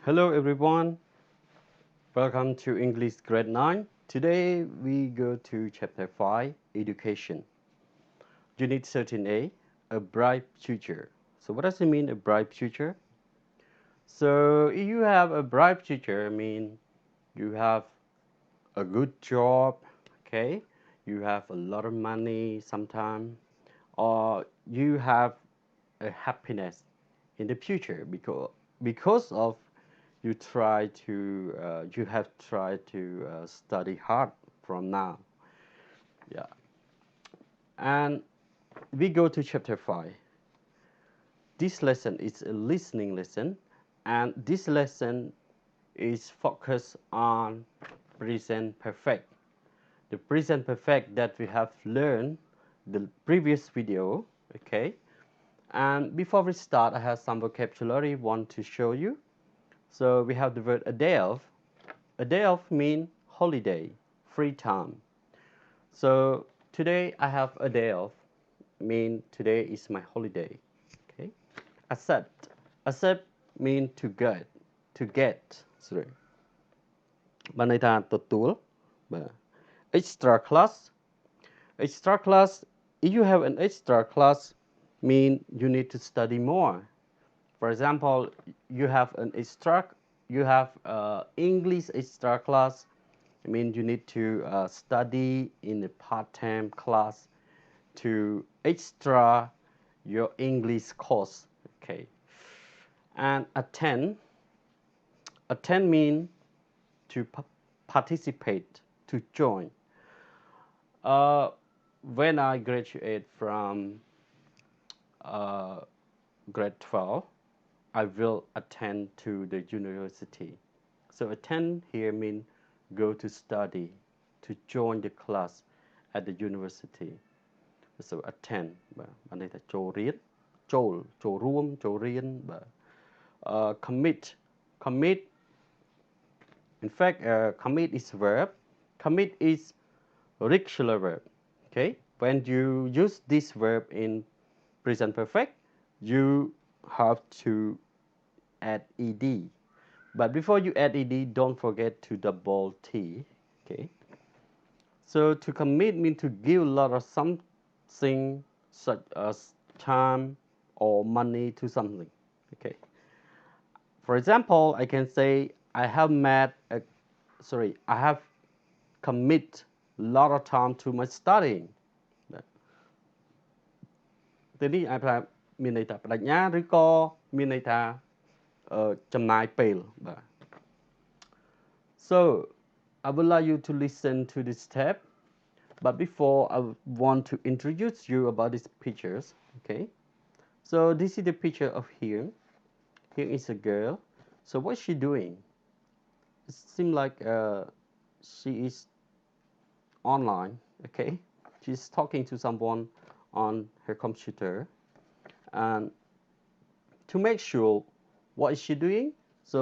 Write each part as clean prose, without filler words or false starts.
Hello everyone, welcome to English grade 9. Today we go to chapter 5, Education. Unit 13a, a bright future. So what does it mean, a bright future? So if you have a bright future, I mean you have a good job, okay? You have a lot of money sometime, or you have a happiness in the future because of you have tried to study hard from now. Yeah, and we go to chapter 5. This lesson is a listening lesson, and this lesson is focused on present perfect. The present perfect that we have learned the previous video, okay? And before we start, I have some vocabulary want to show you. So we have the word a day of. A day off means holiday, free time. So today I have a day off, mean today is my holiday. Okay. Accept. Accept mean to get. Sorry. បានន័យថាទទួលបាទ extra class. Extra class, if you have an extra class mean you need to study more. For example, you have English extra class. I mean, you need to study in a part-time class to extra your English course. Okay, and attend mean to participate, to join. When I graduate from grade 12, I will attend to the university. So attend here means go to study, to join the class at the university. So attend បាទន័យថាចូលរៀនចូលរួមចូលរៀនបាទ commit in fact commit is verb. Commit is regular verb. Okay, when you use this verb in present perfect, you have to add ed. But before you add ed, don't forget to double t. Okay. So to commit means to give a lot of something such as time or money to something. Okay. For example, I can say I have commit a lot of time to my studying. ទីនេះអាចថាមានន័យថាបដិញ្ញាឬក៏មានន័យថាចំណាយពេលបាទ So I would like you to listen to this step, but before I want to introduce you about these pictures. Okay, so this is the picture of here. Here is a girl. So what's she doing? It seems like she is online. Okay, she's talking to someone on her computer, and to make sure what is she doing, so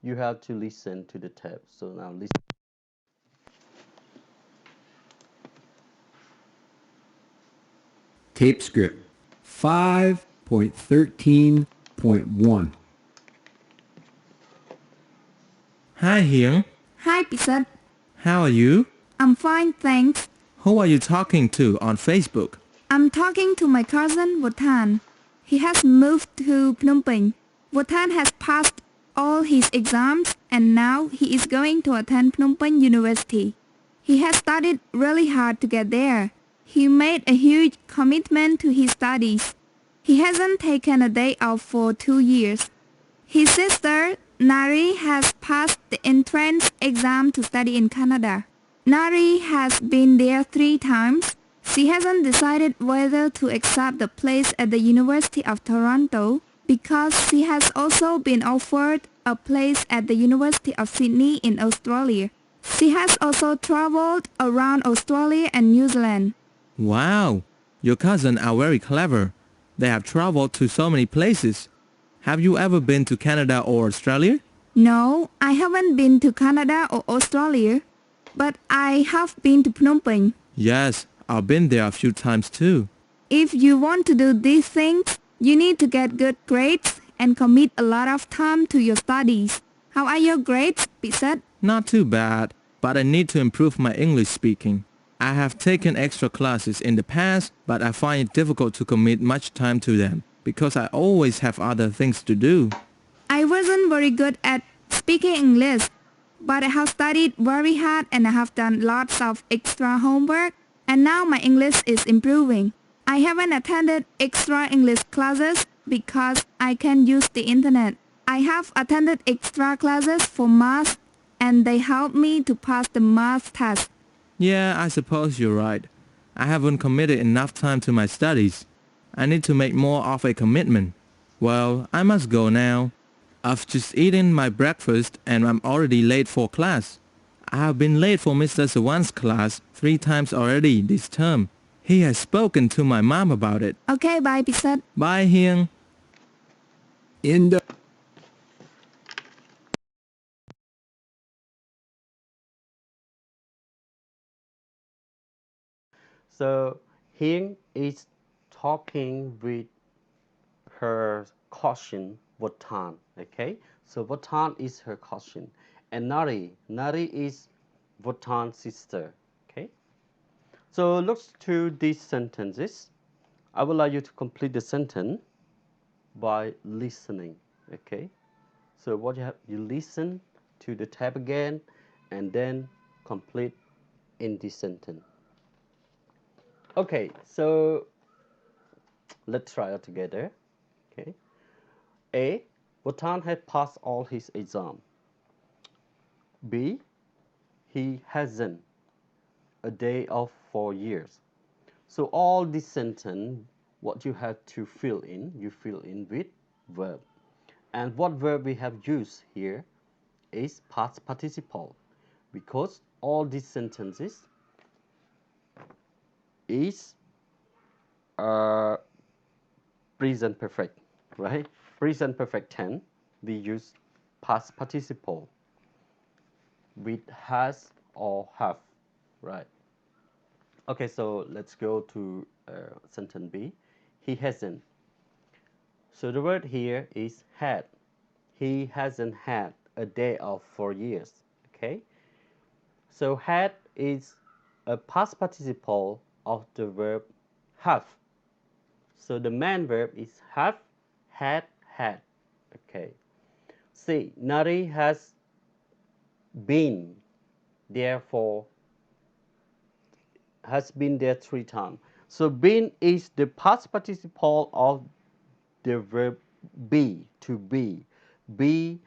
you have to listen to the tape. So now listen. Tape script 5.13.1. Hi here. Hi, Pursat. How are you? I'm fine, thanks. Who are you talking to on Facebook? I'm talking to my cousin, Wotan. He has moved to Phnom Penh. Wotan has passed all his exams and now he is going to attend Phnom Penh University. He has studied really hard to get there. He made a huge commitment to his studies. He hasn't taken a day off for 2 years. His sister, Nari, has passed the entrance exam to study in Canada. Nari has been there 3 times. She hasn't decided whether to accept the place at the University of Toronto because she has also been offered a place at the University of Sydney in Australia. She has also traveled around Australia and New Zealand. Wow, your cousins are very clever. They have traveled to so many places. Have you ever been to Canada or Australia? No, I haven't been to Canada or Australia, but I have been to Phnom Penh. Yes, I've been there a few times too. If you want to do these things, you need to get good grades and commit a lot of time to your studies. How are your grades, Pursat? Not too bad, but I need to improve my English speaking. I have taken extra classes in the past, but I find it difficult to commit much time to them because I always have other things to do. I wasn't very good at speaking English, but I have studied very hard and I have done lots of extra homework, and now my English is improving. I haven't attended extra English classes because I can use the internet. I have attended extra classes for math and they help me to pass the math test. Yeah, I suppose you're right. I haven't committed enough time to my studies. I need to make more of a commitment. Well, I must go now. I've just eaten my breakfast and I'm already late for class. I have been late for Mr. Sawan's class 3 times already this term. He has spoken to my mom about it. Okay, bye Pursat. Bye, Hiền. End of So Hiền is talking with her cousin Votan. Okay, so Votan is her cousin, and Nari is Votan's sister. Okay, so look to these sentences. I would like you to complete the sentence by listening. Okay, so what you listen to the tab again, and then complete in this sentence. Okay, so let's try it together. Okay. A. Bhutan had passed all his exams. B. He hasn't a day off for years. So all this sentence, what you have to fill in, you fill in with verb. And what verb we have used here is past participle, because all these sentences is present perfect, right? Present perfect tense, we use past participle with has or have, right? Okay, so let's go to sentence B. He hasn't. So the word here is had. He hasn't had a day off for years. Okay, so had is a past participle of the verb have. So the main verb is have, had, had. Okay. C. Nari has been there for has been there 3 times. So been is the past participle of the verb be, to be. Be,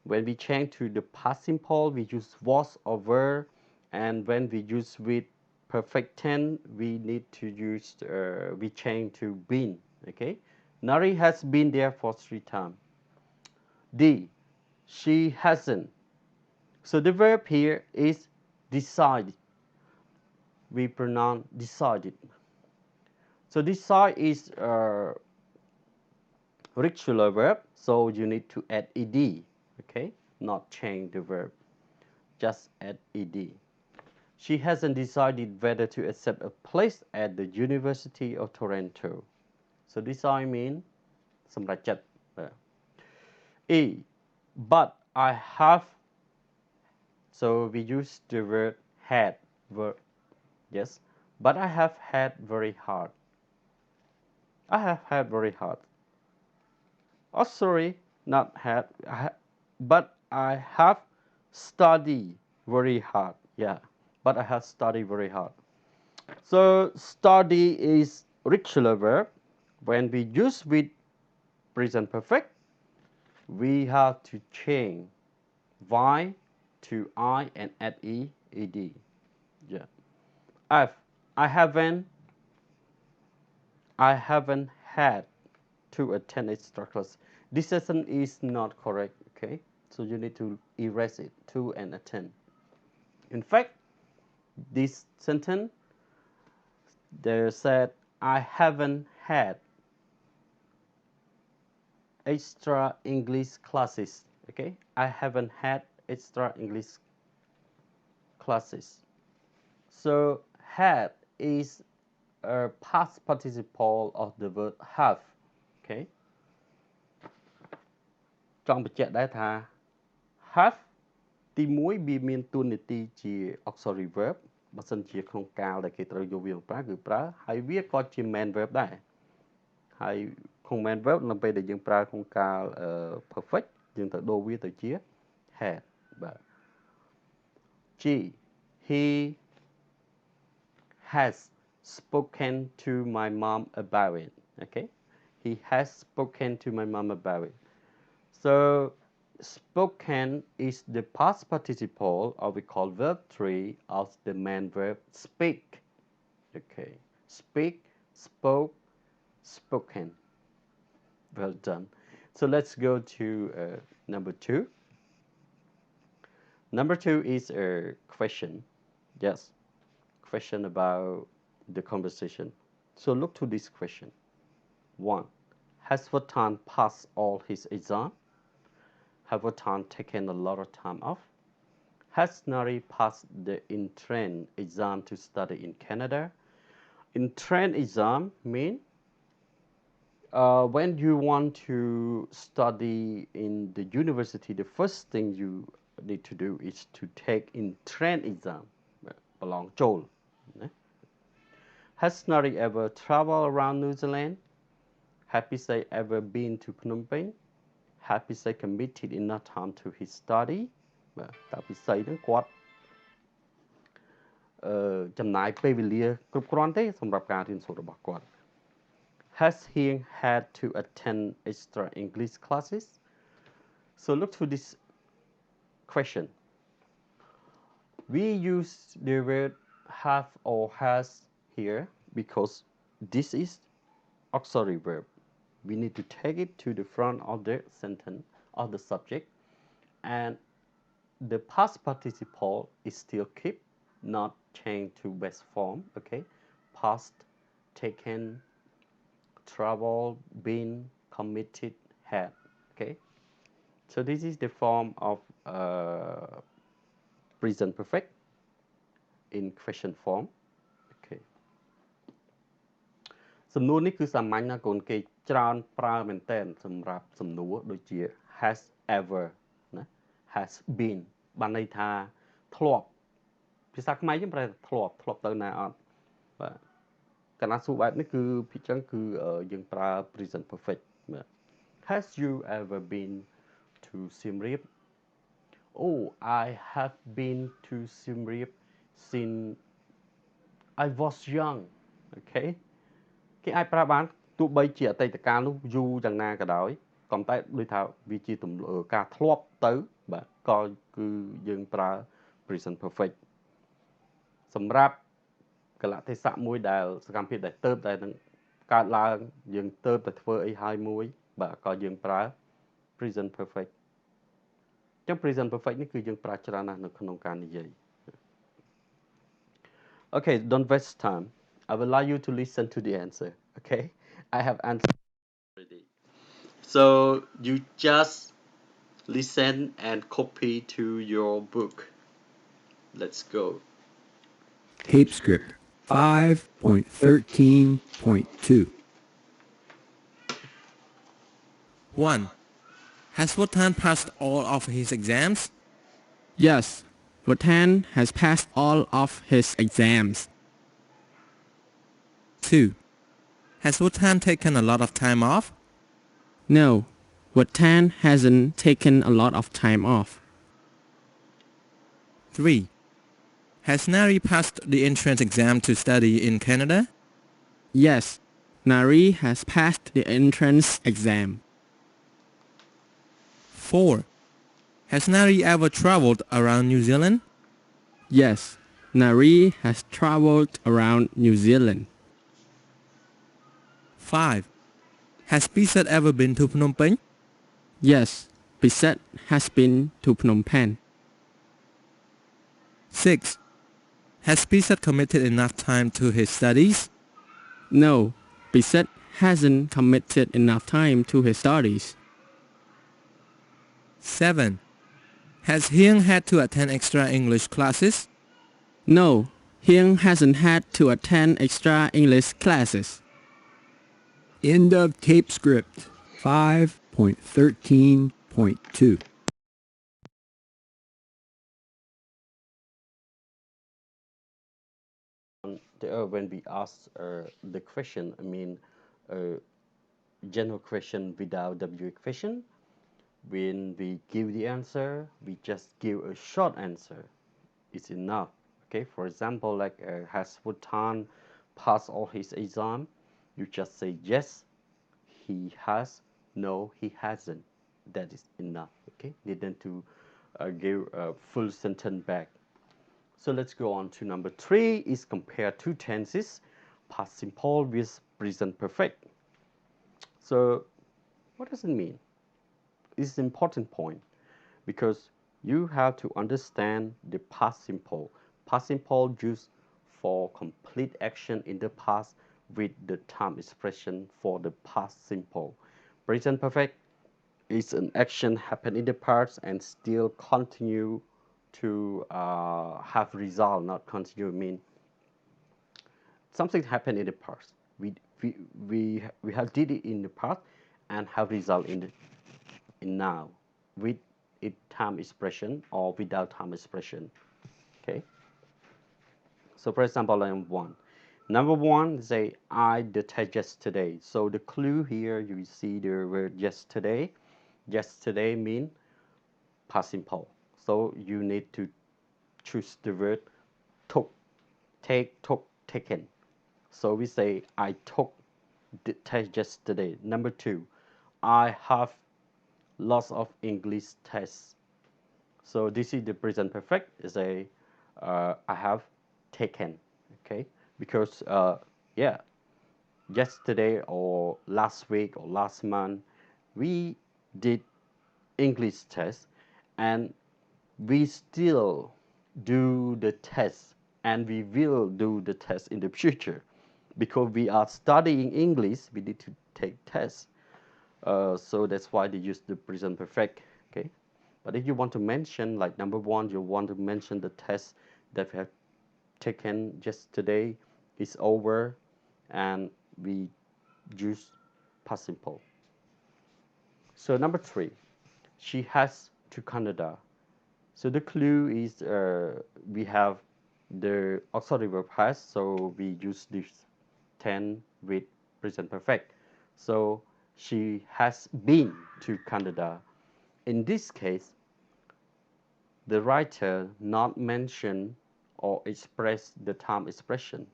when we change to the past simple, we use was or were, and when we use with perfect tense, we need to use, we change to been. Okay, Nari has been there for 3 times. D, she hasn't. So the verb here is decide. We pronounce decided. So decide is a regular verb, so you need to add ed. Okay, not change the verb, just add ed. She hasn't decided whether to accept a place at the University of Toronto. So decide means សម្រេចចិត្ត E, but I have. So we use the word had. Yes, but I have had very hard. I have had very hard. Oh, sorry, not had. But I have studied very hard. Yeah, but I have studied very hard. So study is regular verb. When we use with present perfect, we have to change y to I and add ed. Yeah. F. I haven't had to attend extra class. This sentence is not correct. Okay, so you need to erase it. To and attend. In fact, this sentence they said I haven't had extra English classes. Okay, I haven't had extra English classes. So had is a past participle of the verb have. Okay, ចង់បញ្ជាក់ដែរថា have ទី1វាមានតួនាទីជា auxiliary verb បើសិនជាក្នុងកាលដែលគេត្រូវយកវាមកប្រើគឺប្រើហើយវាក៏ជា main verb ដែរហើយក្នុង main verb នៅពេលដែលយើងប្រើក្នុងកាលperfect យើងត្រូវដូរវាទៅជា had បាទ G he has spoken to my mom about it okay he has spoken to my mom about it so spoken is the past participle or we call verb 3 of the main verb speak okay speak spoke spoken well done so let's go to number 2 number 2 is a question yes question about the conversation so look to this question 1 has Vatan passed all his exam have Vatan taken a lot of time off has Nari passed the entrance exam to study in Canada entrance exam mean when you want to study in the university, the first thing you need to do is to take entrance exam. Belong Joel. Has Nari ever traveled around New Zealand? Happy say ever been to Phnom Penh? Happy say committed enough time to his study? Happy say ហ្នឹងគាត់ចំណាយពេលវេលាគ្រប់គ្រាន់ទេសម្រាប់ការរៀនសូត្ររបស់គាត់ Has he had to attend extra English classes? So look to this question. We use the word have or has here because this is auxiliary verb. We need to take it to the front of the sentence of the subject and the past participle is still keep, not changed to best form, okay? Past, taken, travel, been, committed, had. Okay, so this is the form of present perfect in question form. Okay. សំណួរនេះគឺសាមញ្ញណាស់កូនគេច្រើនប្រើមែនតើសម្រាប់សំណួរដូចជា has ever ណា has been បានន័យថាធ្លាប់ភាសាខ្មែរយើងប្រែធ្លាប់ទៅណាអត់បាទកាលណាសួរបែបនេះគឺភាគចឹងគឺយើងប្រើ present perfect Has you ever been to Siem Reap Oh I have been to Siem Reap since I was young okay គេអាចប្រើបានទោះបីជាអតីតកាលនោះយូរយ៉ាងណាក៏ដោយក៏តែដូចថាវាជាការធ្លាប់ទៅបាទក៏គឺយើងប្រើ present perfect សម្រាប់កលៈទេសៈមួយដែលសកម្មភាពដែលទៅតែនឹងកើតឡើងយើងទៅតែធ្វើអីហើយមួយបាទក៏យើងប្រើ present perfect អញ្ចឹង present perfect នេះគឺយើងប្រើច្រើនណាស់នៅក្នុងការនិយាយ Okay don't waste time I will allow you to listen to the answer okay I have answered already so you just listen and copy to your book let's go Tape script 5.13.2 1. Has Votan passed all of his exams? Yes, Vatan has passed all of his exams. 2. Has Votan taken a lot of time off? No, Vatan hasn't taken a lot of time off. 3. Has Nari passed the entrance exam to study in Canada? Yes, Nari has passed the entrance exam. 4. Has Nari ever traveled around New Zealand? Yes, Nari has traveled around New Zealand. 5. Has Pursat ever been to Phnom Penh? Yes, Pursat has been to Phnom Penh. 6. Has Pursat committed enough time to his studies? No, Pursat hasn't committed enough time to his studies. 7. Has Hyung had to attend extra English classes? No, Hyung hasn't had to attend extra English classes. End of tape script 5.13.2 when we ask the question, I mean, general question without W equation, when we give the answer, we just give a short answer. It's enough. Okay, for example, like has Bhutan passed all his exam? You just say yes, he has, no, he hasn't. That is enough. Okay, needn't to give a full sentence back. So let's go on to number 3 is compare two tenses, past simple with present perfect. So what does it mean? It's an important point because you have to understand the past simple. Past simple used for complete action in the past with the time expression for the past simple. Present perfect is an action happen in the past and still continue to have result, not continue mean something happened in the past. We have did it in the past and have result in now with it time expression or without time expression. Okay. So for example, number one say I the test yesterday. So the clue here you see the word yesterday. Yesterday mean past simple. So you need to choose the word took, take, took, taken. So we say I took the test yesterday. Number 2, I have lots of English tests. So this is the present perfect. Is a I have taken. Okay, because yeah, yesterday or last week or last month we did English test, and we still do the test, and we will do the test in the future because we are studying English. We need to take tests. So that's why they use the present perfect. Okay, but if you want to mention, like number 1, you want to mention the test that we have taken yesterday is over, and we use past simple. So number 3, she has to Canada. So the clue is we have the auxiliary verb has, so we use this 10 with present perfect. So she has been to Canada. In this case, the writer not mention or express the time expression.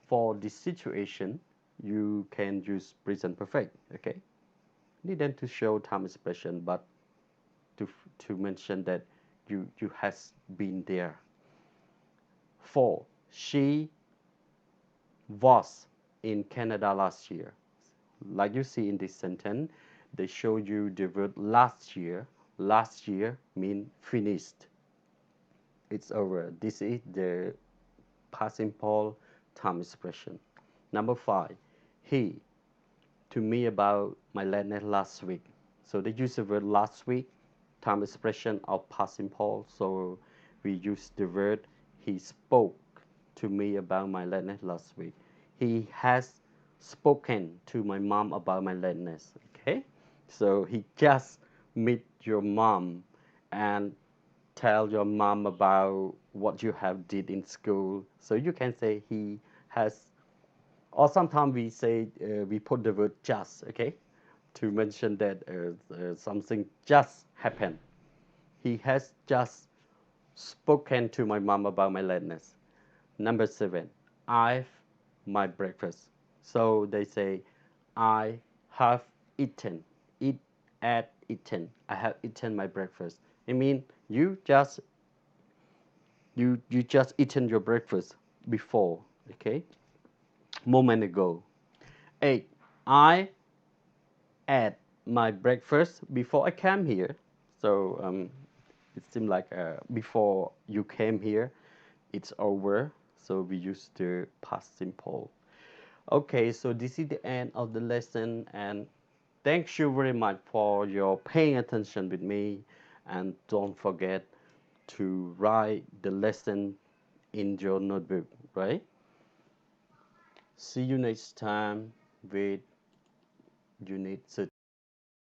For this situation, you can use present perfect. Okay, needn't to show time expression, but to mention that you has been there. 4, she was in Canada last year. Like you see in this sentence, they show you the word last year. Last year mean finished. It's over. This is the past simple time expression. Number 5, he to me about my lateness last week. So they use the word last week, time expression of past simple. So we use the word he spoke to me about my lateness last week. He has spoken to my mom about my lateness. Okay, so he just meet your mom and tell your mom about what you have did in school. So you can say he has, or sometimes we say we put the word just, okay, to mention that something just happened. He has just spoken to my mom about my lateness. Number 7, I've my breakfast. So they say I have eaten. Eat at eaten. I have eaten my breakfast. I mean you just eaten your breakfast before, okay? Moment ago. 8, I ate my breakfast before I came here. So it seemed like before you came here, it's over. So we use the past simple. Okay, so this is the end of the lesson, and thank you very much for your paying attention with me. And don't forget to write the lesson in your notebook, right? See you next time with unit